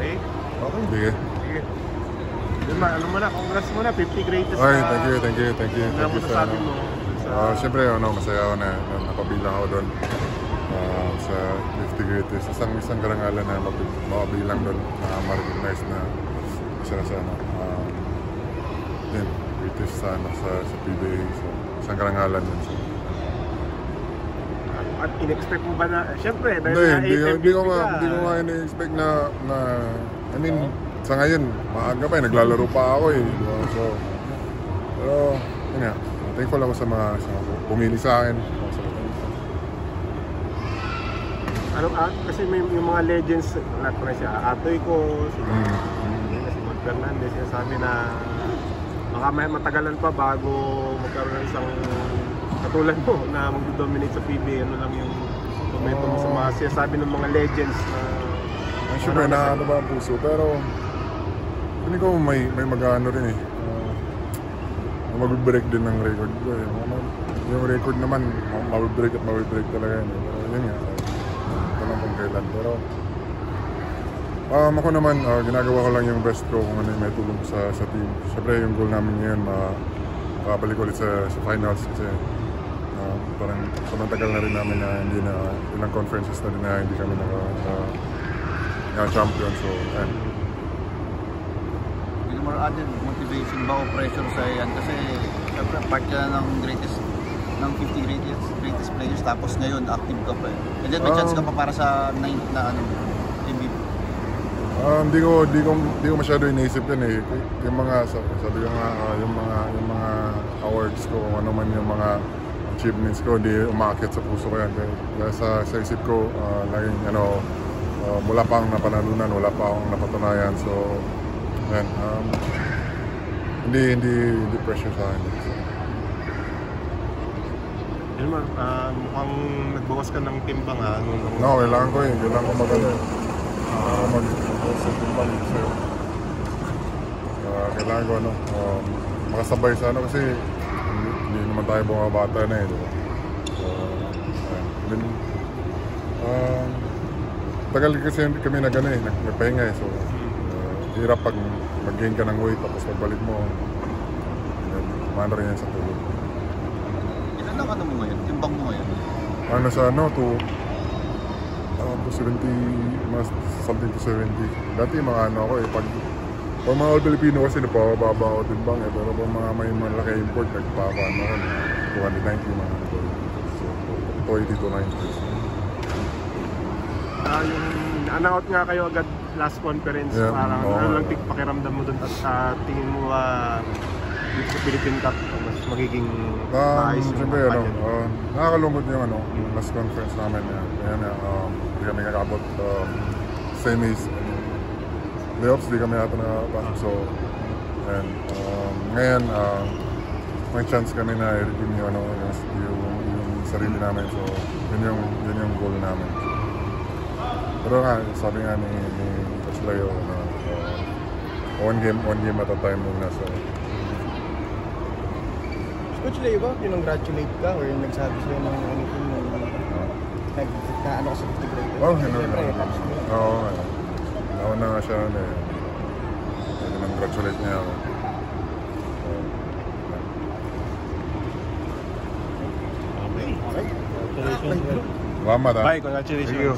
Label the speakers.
Speaker 1: Okay?
Speaker 2: Okay, sige.
Speaker 1: Sige. Ano mo na, congrats mo na, 50 greatest.
Speaker 2: Okay, thank you. Thank
Speaker 1: Ano
Speaker 2: you
Speaker 1: sa mo?
Speaker 2: Siyempre, masaya ako na nakabilang ako doon sa 50 greatest. Isang karangalan na makabilang doon na ma-recognize na isa na sa greatest sa PBA. So, isang karangalan yun. So.
Speaker 1: At in-expect mo ba na, siyempre, dahil
Speaker 2: hindi ko nga in-expect na I mean, sa ngayon, maaga pa naglalaro pa ako eh. So, pero, yun nga, thankful ako sa mga pumili sa akin.
Speaker 1: Kasi may yung mga legends, lahat pa siya, Atoy ko, si Mark Fernandez, sinasabi na baka may matagalan pa bago magkaroon ng isang katulad mo na mag-dominate sa PBA. Ano lang yung komento mo sa mga sinasabi ng mga legends na
Speaker 2: siyempre na ano ba ang puso, pero hindi ko may mag-ano rin eh. Mag-break din ng record ko eh. Yung record naman, mag-break talaga yun. Pero yun nga, ito lang kung kailan. Pero ako naman, ginagawa ko lang yung best ko kung ano yung may tulong ko sa team. Siyempre yung goal namin ngayon, makabalik ulit sa finals kasi parang tagal na rin namin na hindi na ilang conferences na rin na hindi kami champion. So,
Speaker 3: more added motivation ba o pressure sa yan? Kasi syempre part ka ng 50 greatest players tapos ngayon active ka pa eh. And then may chance ka pa para sa 9th na MVP.
Speaker 2: Hindi ko masyado iniisip yun eh. Yung mga sabi ko nga yung mga awards ko, kung ano man yung mga achievements ko, hindi umaakit sa puso ko yan. Kaya sa isip ko laging mula pa akong napanalunan, wala pa akong napatunayan. So yan, hindi pressure sa akin.
Speaker 1: Yun man, mukhang nagbawas ka ng timbang
Speaker 2: Kailangan ko magano mag-bawas ng timbang sa'yo. Kailangan ko makasabay sa kasi hindi naman tayo bumabata na eh, diba? Tagal kasi kami nagpahinga eh, so hirap pag mag-gain ka ng weight tapos pagbalik mo rin yan sa tulog.
Speaker 3: Ilan lang mo ngayon? Timbang mo ngayon?
Speaker 2: Nasa 70, something to 70. Dati mga ako eh, pag mga all Filipino kasi napababa ako timbang eh, pero pag mga may malaki import nagpapaano ako 290 mga so 280 to 90.
Speaker 1: Yung na-out nga kayo agad last conference, parang lang pakiramdam mo dun at tingin mo dito sa Philippine Cup mas magiging maayos
Speaker 2: siyempre nakakalungkot yung last conference namin hindi kami kakabot same as playoffs, di kami yata nakapasok. So ngayon may chance kami na i-redeem yung sarili namin, so yun yung goal namin. Pero nga, sabi nga ni Coach Leo, one game at a time muna. So.
Speaker 4: Coach Leo ba, pinong-gratulate ka or yung nagsabi sa'yo ng anything nagkaano ka sa 50 greatest?
Speaker 2: Oo, nauna nga siya pinong-gratulate niya ako.
Speaker 1: Okay. Congratulations.
Speaker 2: Salamat ha.
Speaker 1: Bye, congratulations.